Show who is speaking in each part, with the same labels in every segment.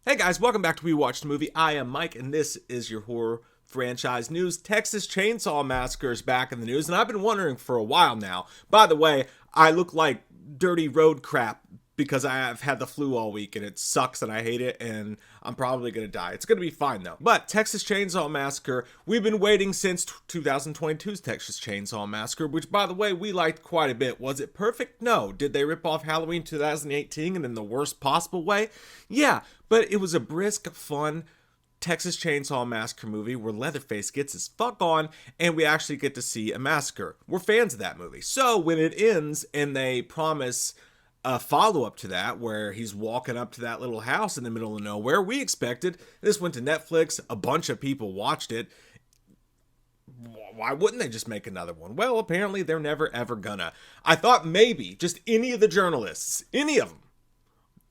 Speaker 1: Hey guys, welcome back to We Watched a Movie. I am Mike, and this is your horror franchise news. Texas Chainsaw Massacre is back in the news, and I've been wondering for a while now. By the way, I look like dirty road crap because I have had the flu all week, and it sucks, and I hate it, and I'm probably going to die. It's going to be fine, though. But Texas Chainsaw Massacre, we've been waiting since 2022's Texas Chainsaw Massacre, which, by the way, we liked quite a bit. Was it perfect? No. Did they rip off Halloween 2018 and in the worst possible way? Yeah, but it was a brisk, fun Texas Chainsaw Massacre movie where Leatherface gets his fuck on and we actually get to see a massacre. We're fans of that movie. So when it ends and they promise a follow-up to that where he's walking up to that little house in the middle of nowhere, we expected. This went to Netflix. A bunch of people watched it. Why wouldn't they just make another one? Well, apparently they're never ever gonna. I thought maybe just any of the journalists, any of them,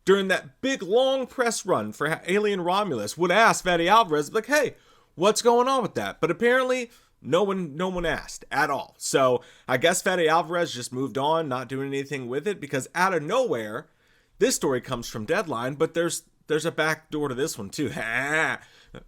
Speaker 1: during that big long press run for Alien Romulus would ask Fede Alvarez, like, hey, what's going on with that? But apparently no one asked at all. So I guess Fede Alvarez just moved on, not doing anything with it, because out of nowhere, this story comes from Deadline, but there's a back door to this one too.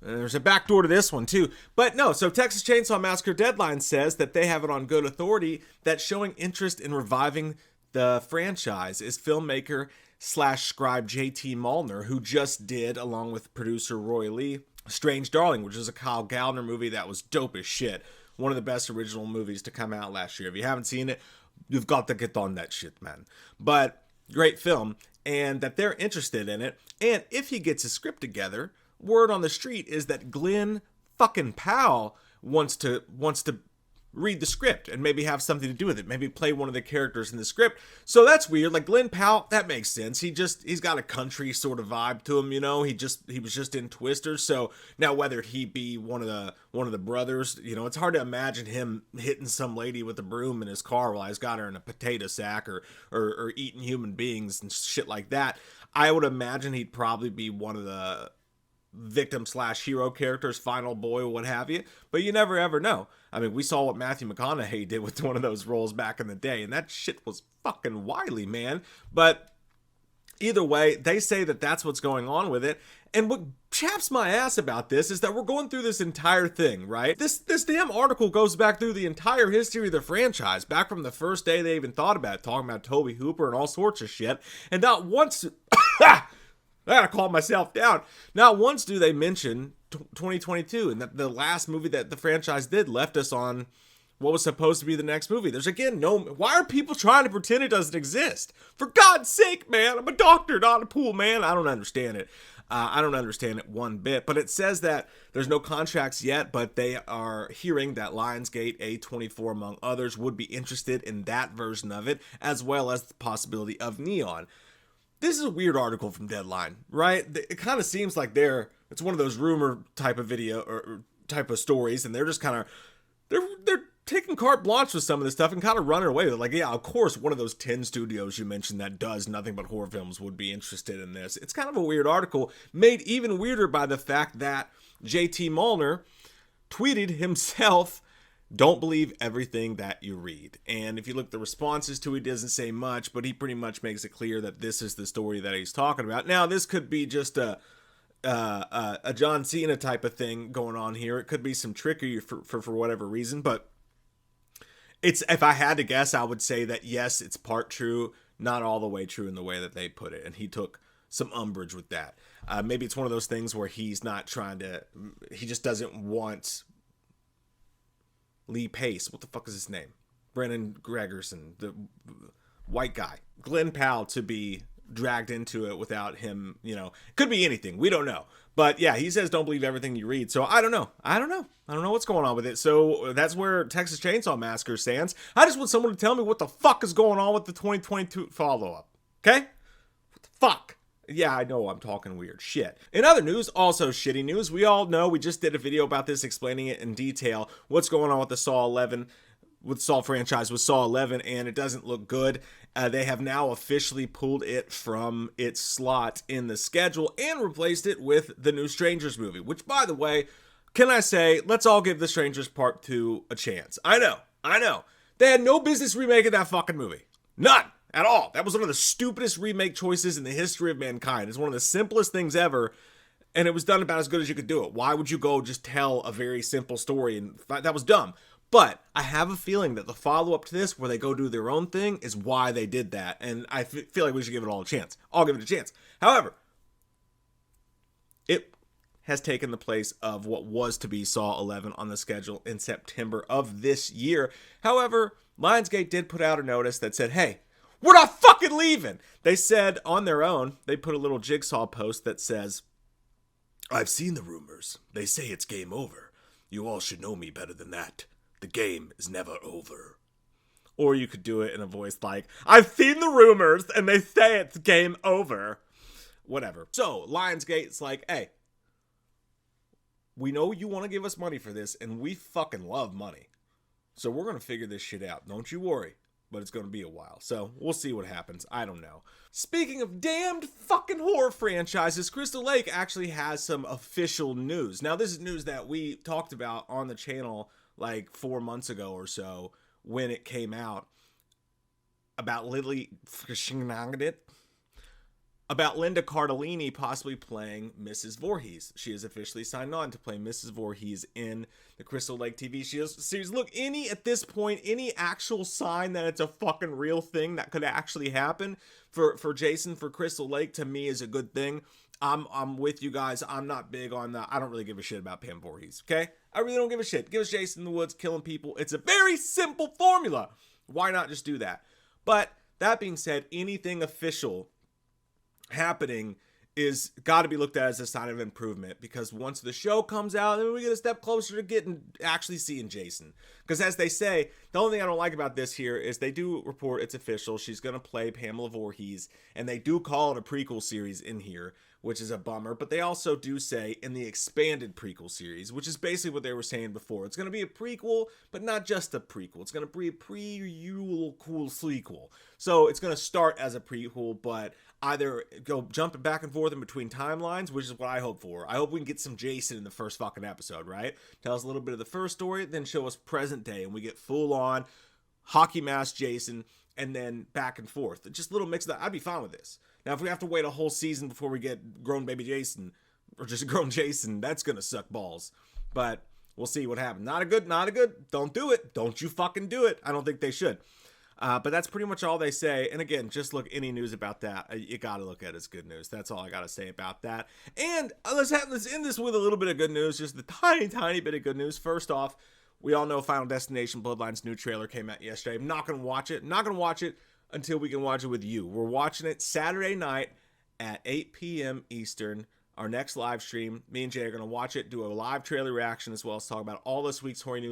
Speaker 1: There's a back door to this one too. But no, so Texas Chainsaw Massacre Deadline says that they have it on good authority that showing interest in reviving the franchise is filmmaker / scribe JT Mullner, who just did, along with producer Roy Lee, Strange Darling, which is a Kyle Gallner movie that was dope as shit. One of the best original movies to come out last year. If you haven't seen it, you've got to get on that shit, man. But great film, and that they're interested in it. And if he gets his script together, word on the street is that Glenn fucking Powell wants to read the script and maybe have something to do with it. Maybe play one of the characters in the script. So that's weird. Like Glenn Powell, that makes sense. He's got a country sort of vibe to him, you know. He was just in Twister. So now whether he be one of the brothers, you know, it's hard to imagine him hitting some lady with a broom in his car while he's got her in a potato sack or eating human beings and shit like that. I would imagine he'd probably be one of the victim / hero characters, final boy, what have you, but you never ever know. I mean, we saw what Matthew McConaughey did with one of those roles back in the day, and that shit was fucking wily, man. But either way, they say that that's what's going on with it. And what chaps my ass about this is that we're going through this entire thing, right? This damn article goes back through the entire history of the franchise, back from the first day they even thought about it, talking about Tobe Hooper and all sorts of shit, and not once I gotta calm myself down. Not once do they mention 2022 and that the last movie that the franchise did left us on what was supposed to be the next movie. There's again why are people trying to pretend it doesn't exist? For God's sake, man, I'm a doctor, not a pool man. I don't understand it. I don't understand it one bit, but it says that there's no contracts yet, but they are hearing that Lionsgate, A24 among others, would be interested in that version of it, as well as the possibility of Neon. This is a weird article from Deadline, right? It kind of seems like it's one of those rumor type of video or type of stories, and they're just kind of, they're taking carte blanche with some of this stuff and kind of running away with it. Like, yeah, of course, one of those 10 studios you mentioned that does nothing but horror films would be interested in this. It's kind of a weird article, made even weirder by the fact that JT Mullner tweeted himself, "Don't believe everything that you read." And if you look at the responses to it, he doesn't say much, but he pretty much makes it clear that this is the story that he's talking about. Now, this could be just a John Cena type of thing going on here. It could be some trickery for whatever reason, but if I had to guess, I would say that yes, it's part true, not all the way true in the way that they put it. And he took some umbrage with that. Maybe it's one of those things where he just doesn't want Lee Pace, what the fuck is his name? Brennan Gregerson, the white guy. Glenn Powell to be dragged into it without him, you know. Could be anything. We don't know. But yeah, he says don't believe everything you read. So I don't know. I don't know what's going on with it. So that's where Texas Chainsaw Massacre stands. I just want someone to tell me what the fuck is going on with the 2022 follow-up. Okay? What the fuck? Yeah, I know I'm talking weird shit. In other news, also shitty news, we all know, we just did a video about this explaining it in detail, what's going on with the Saw franchise with Saw 11, and it doesn't look good. They have now officially pulled it from its slot in the schedule and replaced it with the new Strangers movie, which, by the way, can I say, let's all give the Strangers Part 2 a chance. I know. They had no business remaking that fucking movie. None. At all. That was one of the stupidest remake choices in the history of mankind. It's one of the simplest things ever, And it was done about as good as you could do it. Why would you go just tell a very simple story? And that was dumb. But I have a feeling that the follow-up to this, where they go do their own thing, is why they did that. And I feel like we should give it all a chance. I'll give it a chance. However, it has taken the place of what was to be Saw 11 on the schedule in September of this year. However, Lionsgate did put out a notice that said, hey, we're not fucking leaving. They said on their own, they put a little Jigsaw post that says, I've seen the rumors. They say it's game over. You all should know me better than that. The game is never over. Or you could do it in a voice like, I've seen the rumors and they say it's game over. Whatever. So, Lionsgate's like, hey, we know you want to give us money for this, and we fucking love money. So we're going to figure this shit out. Don't you worry. But it's going to be a while. So we'll see what happens. I don't know. Speaking of damned fucking horror franchises, Crystal Lake actually has some official news. Now, this is news that we talked about on the channel like 4 months ago or so when it came out about Linda Cardellini possibly playing Mrs. Voorhees. She has officially signed on to play Mrs. Voorhees in the Crystal Lake TV series. Look, at this point, any actual sign that it's a fucking real thing that could actually happen for Jason, for Crystal Lake, to me is a good thing. I'm with you guys. I'm not big on that. I don't really give a shit about Pam Voorhees, okay? I really don't give a shit. Give us Jason in the woods killing people. It's a very simple formula. Why not just do that? But that being said, anything official happening is got to be looked at as a sign of improvement, because once the show comes out, then we get a step closer to actually seeing Jason. Because as they say, the only thing I don't like about this here is they do report it's official. She's going to play Pamela Voorhees, and they do call it a prequel series in here, which is a bummer. But they also do say in the expanded prequel series, which is basically what they were saying before. It's going to be a prequel, but not just a prequel. It's going to be a prequel sequel. So it's going to start as a prequel, but either go jumping back and forth in between timelines, which is what I hope for. I hope we can get some Jason in the first fucking episode, right? Tell us a little bit of the first story, then show us present day, and we get full on hockey mask Jason, and then back and forth. Just a little mix of that. I'd be fine with this. Now, if we have to wait a whole season before we get grown baby Jason, or just grown Jason, that's gonna suck balls. But we'll see what happens. Not a good, don't do it. Don't you fucking do it. I don't think they should. But that's pretty much all they say. And again, just look, any news about that, you got to look at it as good news. That's all I got to say about that. And let's end this with a little bit of good news, just a tiny bit of good news. First off, we all know Final Destination Bloodline's new trailer came out yesterday. I'm not going to watch it. Not going to watch it until we can watch it with you. We're watching it Saturday night at 8 p.m. Eastern. Our next live stream, me and Jay are going to watch it, do a live trailer reaction, as well as talk about all this week's horny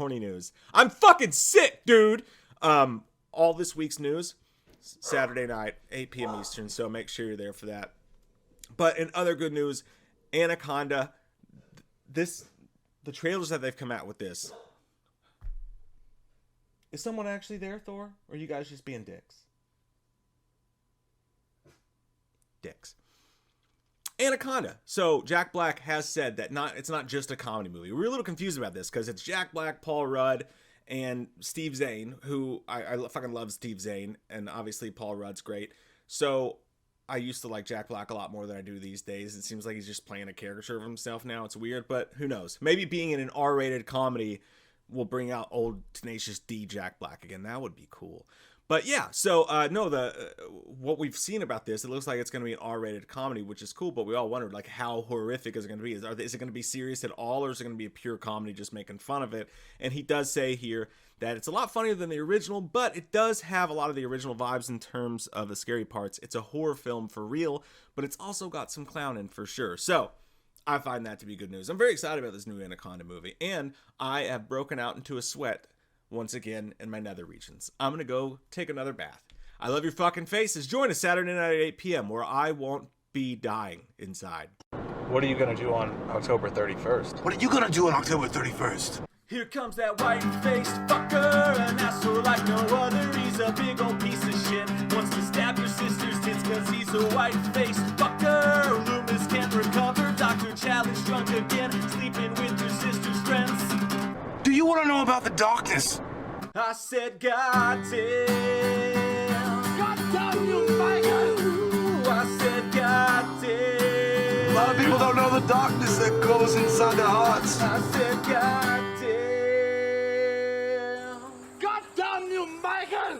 Speaker 1: news. I'm fucking sick, dude. All this week's news, Saturday night, 8 p.m. Eastern, so make sure you're there for that. But in other good news, Anaconda, the trailers that they've come out with this. Is someone actually there, Thor? Or are you guys just being dicks? Dicks. Anaconda. So Jack Black has said that it's not just a comedy movie. We're a little confused about this because it's Jack Black, Paul Rudd, and Steve Zahn, who I fucking love Steve Zahn, and obviously Paul Rudd's great. So I used to like Jack Black a lot more than I do these days. It seems like he's just playing a caricature of himself now. It's weird, but who knows? Maybe being in an R-rated comedy will bring out old Tenacious D Jack Black again. That would be cool. But yeah, so what we've seen about this, it looks like it's going to be an R-rated comedy, which is cool. But we all wondered, like, how horrific is it going to be? Is it going to be serious at all, or is it going to be a pure comedy, just making fun of it? And he does say here that it's a lot funnier than the original, but it does have a lot of the original vibes in terms of the scary parts. It's a horror film for real, but it's also got some clowning for sure. So I find that to be good news. I'm very excited about this new Anaconda movie, and I have broken out into a sweat once again in my nether regions. I'm going to go take another bath. I love your fucking faces. Join us Saturday night at 8 p.m. where I won't be dying inside. What are you going to do on October 31st?
Speaker 2: What are you going to do on October 31st?
Speaker 3: Here comes that white-faced fucker, an asshole like no other. He's a big old piece of shit. Wants to stab your sister's tits cause he's a white-faced fucker. Loomis can't recover. Dr. Challenge drunk again. Sleeping with your sister's friends.
Speaker 2: Do you want to know about the darkness?
Speaker 3: I said, God damn.
Speaker 2: God damn you, faggot!
Speaker 3: I said, God damn.
Speaker 2: A lot of people don't know the darkness that goes inside their hearts.
Speaker 3: I said, God damn.
Speaker 2: God damn you, Michael!